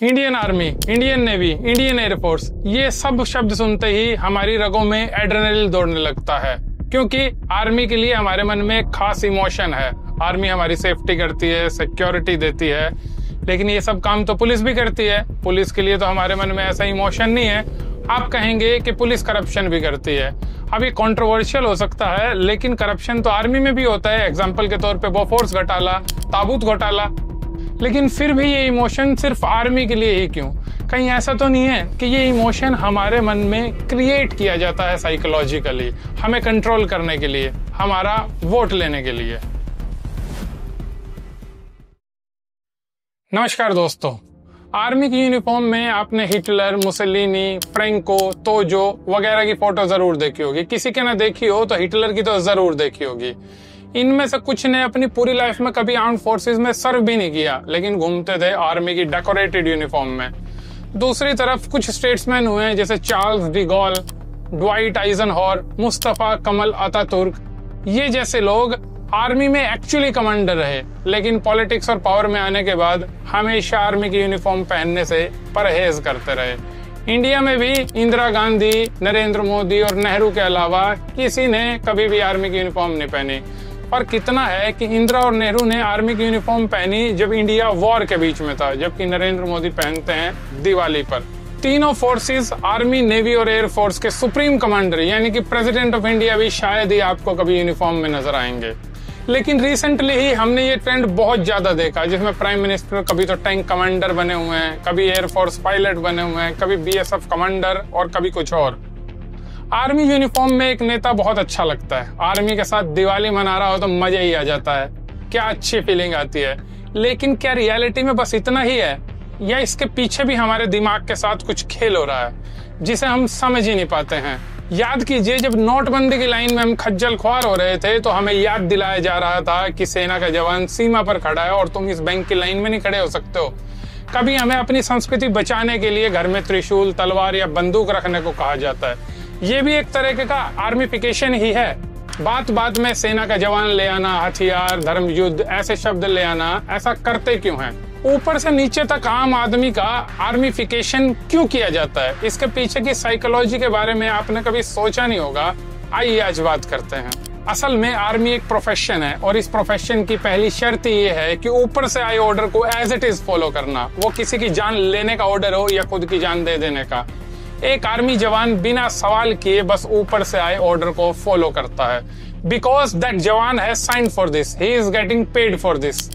Indian army, Indian navy, Indian air force, ये सब शब्द सुनते ही हमारी रगों में एड्रेनलिन दौड़ने लगता है, क्योंकि आर्मी के लिए हमारे मन में एक खास इमोशन है। आर्मी हमारी सेफ्टी करती है, सिक्योरिटी देती है, लेकिन ये सब काम तो पुलिस भी करती है। पुलिस के लिए तो हमारे मन में ऐसा इमोशन नहीं है। आप कहेंगे कि पुलिस करप्शन भी करती है। अब ये कंट्रोवर्शियल हो सकता है, लेकिन करप्शन तो आर्मी में भी होता है। एग्जाम्पल के तौर पे बोफोर्स घोटाला, ताबूत घोटाला। लेकिन फिर भी ये इमोशन सिर्फ आर्मी के लिए ही क्यों? कहीं ऐसा तो नहीं है कि ये इमोशन हमारे मन में क्रिएट किया जाता है साइकोलॉजिकली, हमें कंट्रोल करने के लिए, हमारा वोट लेने के लिए? नमस्कार दोस्तों, आर्मी की यूनिफॉर्म में आपने हिटलर, मुसोलिनी, फ्रैंको, तोजो वगैरह की फोटो जरूर देखी होगी। किसी के ना देखी हो तो हिटलर की तो जरूर देखी होगी। इनमें से कुछ ने अपनी पूरी लाइफ में कभी आर्म्ड फोर्सेस में सर्व भी नहीं किया, लेकिन घूमते थे आर्मी की डेकोरेटेड यूनिफॉर्म में। दूसरी तरफ कुछ स्टेट्समैन हुए जैसे Charles de Gaulle, Dwight Eisenhower, Mustafa Kemal Ataturk. ये जैसे लोग आर्मी में एक्चुअली कमांडर रहे, लेकिन पॉलिटिक्स और पावर में आने के बाद हमेशा आर्मी की यूनिफॉर्म पहनने से परहेज करते रहे। इंडिया में भी इंदिरा गांधी, नरेंद्र मोदी और नेहरू के अलावा किसी ने कभी भी आर्मी की यूनिफॉर्म नहीं पहनी। और कितना है कि इंदिरा और नेहरू ने आर्मी की यूनिफॉर्म पहनी जब इंडिया वॉर के बीच में था, जबकि नरेंद्र मोदी पहनते हैं दिवाली पर। तीनों फोर्सेस, आर्मी, नेवी और एयर फोर्स के सुप्रीम कमांडर यानी कि प्रेसिडेंट ऑफ इंडिया भी शायद ही आपको कभी यूनिफॉर्म में नजर आएंगे। लेकिन रिसेंटली ही हमने ये ट्रेंड बहुत ज्यादा देखा, जिसमें प्राइम मिनिस्टर कभी तो टैंक कमांडर बने हुए हैं, कभी एयरफोर्स पायलट बने हुए हैं, कभी बीएसएफ कमांडर और कभी कुछ और। आर्मी यूनिफॉर्म में एक नेता बहुत अच्छा लगता है। आर्मी के साथ दिवाली मना रहा हो तो मजा ही आ जाता है, क्या अच्छी फीलिंग आती है। लेकिन क्या रियलिटी में बस इतना ही है, या इसके पीछे भी हमारे दिमाग के साथ कुछ खेल हो रहा है जिसे हम समझ ही नहीं पाते हैं? याद कीजिए, जब नोटबंदी की लाइन में हम खज्जल ख्वार हो रहे थे तो हमें याद दिलाया जा रहा था कि सेना का जवान सीमा पर खड़ा है और तुम इस बैंक की लाइन में नहीं खड़े हो सकते हो। कभी हमें अपनी संस्कृति बचाने के लिए घर में त्रिशूल, तलवार या बंदूक रखने को कहा जाता है। ये भी एक तरह का आर्मीफिकेशन ही है। बात बात में सेना का जवान ले आना, हथियार, धर्म युद्ध ऐसे शब्द ले आना, ऐसा करते क्यों हैं? ऊपर से नीचे तक आम आदमी का आर्मीफिकेशन क्यों किया जाता है? इसके पीछे की साइकोलॉजी के बारे में आपने कभी सोचा नहीं होगा। आइए आज बात करते हैं। असल में आर्मी एक प्रोफेशन है और इस प्रोफेशन की पहली शर्त ये है कि ऊपर से आए ऑर्डर को एज इट इज फॉलो करना, वो किसी की जान लेने का ऑर्डर हो या खुद की जान दे देने का। एक आर्मी जवान बिना सवाल किए बस ऊपर से आए ऑर्डर को फॉलो करता है, बिकॉज दैट जवान has signed for this, he is getting paid for this.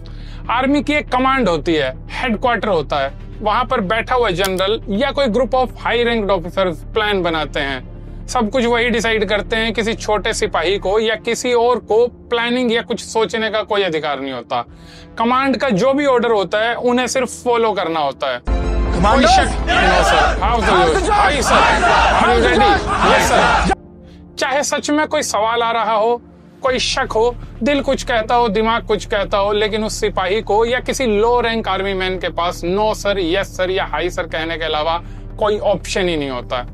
Army की एक कमांड होती है, हेडक्वार्टर होता है, वहां पर बैठा हुआ जनरल या कोई group of high ranked officers plan बनाते हैं। सब कुछ वही डिसाइड करते हैं, किसी छोटे सिपाही को या किसी और को प्लानिंग या कुछ सोचने का कोई अधिकार नहीं होता। कमांड का जो भी ऑर्डर होता है उन्हें सिर्फ फॉलो करना होता है। कोई शक नहीं sir, hi sir, are you ready? Yes sir. चाहे सच में कोई सवाल आ रहा हो, कोई शक हो, दिल कुछ कहता हो, दिमाग कुछ कहता हो, लेकिन उस सिपाही को या किसी लो रैंक आर्मी मैन के पास नो सर, यस सर या हाई सर कहने के अलावा कोई ऑप्शन ही नहीं होता।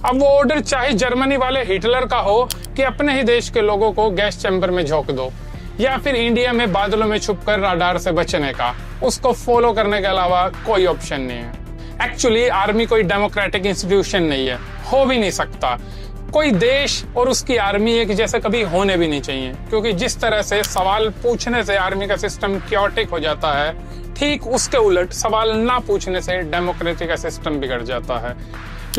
अब वो ऑर्डर चाहे जर्मनी वाले हिटलर का हो कि अपने ही देश के लोगों को गैस चैम्बर में झोंक दो, या फिर इंडिया में बादलों में छुपकर राडार से बचने का, उसको फॉलो करने के अलावा कोई ऑप्शन नहीं है। एक्चुअली आर्मी कोई डेमोक्रेटिक इंस्टीट्यूशन नहीं है, हो भी नहीं सकता। कोई देश और उसकी आर्मी एक जैसे कभी होने भी नहीं चाहिए, क्योंकि जिस तरह से सवाल पूछने से आर्मी का सिस्टम क्योटिक हो जाता है, ठीक उसके उलट सवाल ना पूछने से डेमोक्रेसी का सिस्टम बिगड़ जाता है।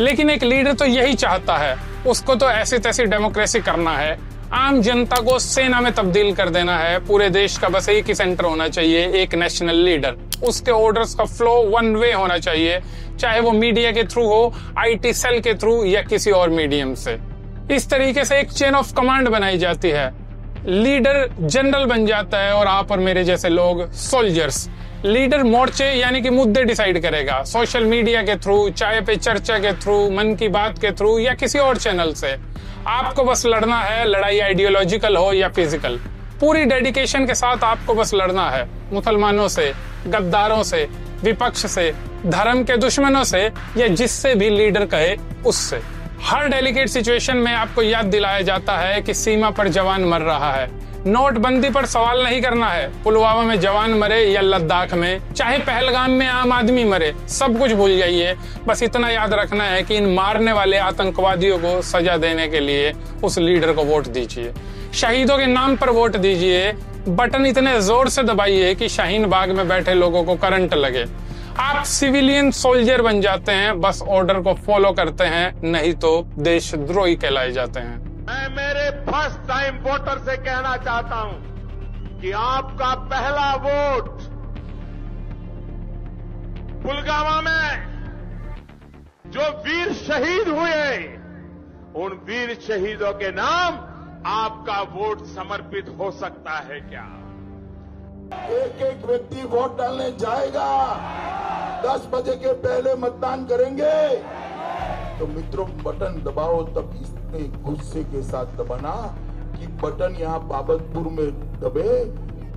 लेकिन एक लीडर तो यही चाहता है, उसको तो ऐसी तैसी डेमोक्रेसी करना है, आम जनता को सेना में तब्दील कर देना है। पूरे देश का बस एक ही सेंटर होना चाहिए, एक नेशनल लीडर। उसके ऑर्डर्स का फ्लो वन वे होना चाहिए, चाहे वो मीडिया के थ्रू हो, आईटी सेल के थ्रू या किसी और मीडियम से। इस तरीके से एक चेन ऑफ कमांड बनाई जाती है। लीडर जनरल बन जाता है और आप और मेरे जैसे लोग सोल्जर्स। लीडर मोर्चे यानी कि मुद्दे डिसाइड करेगा, सोशल मीडिया के थ्रू, चाय पे चर्चा के थ्रू, मन की बात के थ्रू या किसी और चैनल से। आपको बस लड़ना है, लड़ाई आइडियोलॉजिकल हो या फिजिकल, पूरी डेडिकेशन के साथ आपको बस लड़ना है। मुसलमानों से, गद्दारों से, विपक्ष से, धर्म के दुश्मनों से या जिससे भी लीडर कहे उससे। हर डेलिकेट सिचुएशन में आपको याद दिलाया जाता है कि सीमा पर जवान मर रहा है, नोटबंदी पर सवाल नहीं करना है। पुलवामा में जवान मरे या लद्दाख में, चाहे पहलगाम में आम आदमी मरे, सब कुछ भूल जाइए। बस इतना याद रखना है कि इन मारने वाले आतंकवादियों को सजा देने के लिए उस लीडर को वोट दीजिए, शहीदों के नाम पर वोट दीजिए। बटन इतने जोर से दबाइए कि शाहीन बाग में बैठे लोगों को करंट लगे। आप सिविलियन सोल्जर बन जाते हैं, बस ऑर्डर को फॉलो करते हैं, नहीं तो देशद्रोही कहलाए जाते हैं। मैं मेरे फर्स्ट टाइम वोटर से कहना चाहता हूं कि आपका पहला वोट पुलवामा में जो वीर शहीद हुए, उन वीर शहीदों के नाम आपका वोट समर्पित हो सकता है क्या? एक एक व्यक्ति वोट डालने जाएगा, 10 बजे के पहले मतदान करेंगे। तो मित्रों, बटन दबाओ तब इतने गुस्से के साथ दबाना कि बटन यहाँ बाबतपुर में दबे,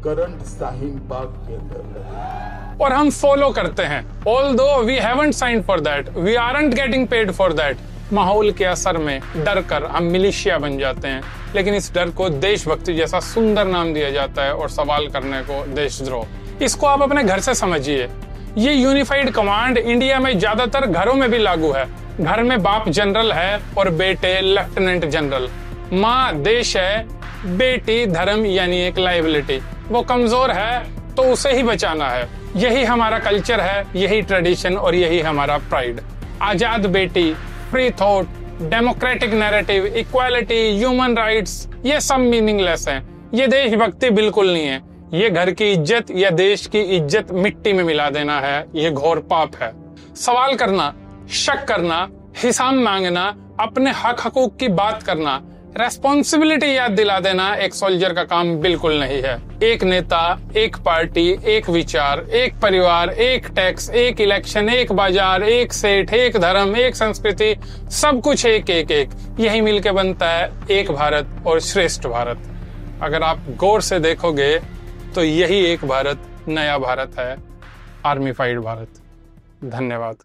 करंट शाहीन बाग के अंदर लगे। और हम फॉलो करते हैं। Although we haven't signed for that, we aren't getting paid for that. माहौल के असर में डर कर हम मिलिशिया बन जाते हैं, लेकिन इस डर को देशभक्ति जैसा सुंदर नाम दिया जाता है और सवाल करने को देशद्रोह। इसको आप अपने घर से समझिए। ये यूनिफाइड कमांड इंडिया में ज्यादातर घरों में भी लागू है। घर में बाप जनरल है और बेटे लेफ्टिनेंट जनरल। माँ देश है, बेटी धर्म यानी एक लाइबिलिटी। वो कमजोर है तो उसे ही बचाना है। यही हमारा कल्चर है, यही ट्रेडिशन और यही हमारा प्राइड। आजाद बेटी, free thought, democratic narrative, equality, human rights, ये सब मीनिंगलेस हैं। ये देशभक्ति बिल्कुल नहीं है। ये घर की इज्जत या देश की इज्जत मिट्टी में मिला देना है। ये घोर पाप है। सवाल करना, शक करना, हिसाब मांगना, अपने हक हकूक की बात करना, रेस्पॉन्सिबिलिटी याद दिला देना एक सोल्जर का काम बिल्कुल नहीं है। एक नेता, एक पार्टी, एक विचार, एक परिवार, एक टैक्स, एक इलेक्शन, एक बाजार, एक सेठ, एक धर्म, एक संस्कृति, सब कुछ एक एक एक, यही मिलके बनता है एक भारत और श्रेष्ठ भारत। अगर आप गौर से देखोगे तो यही एक भारत, नया भारत है, आर्मीफाइड भारत। धन्यवाद।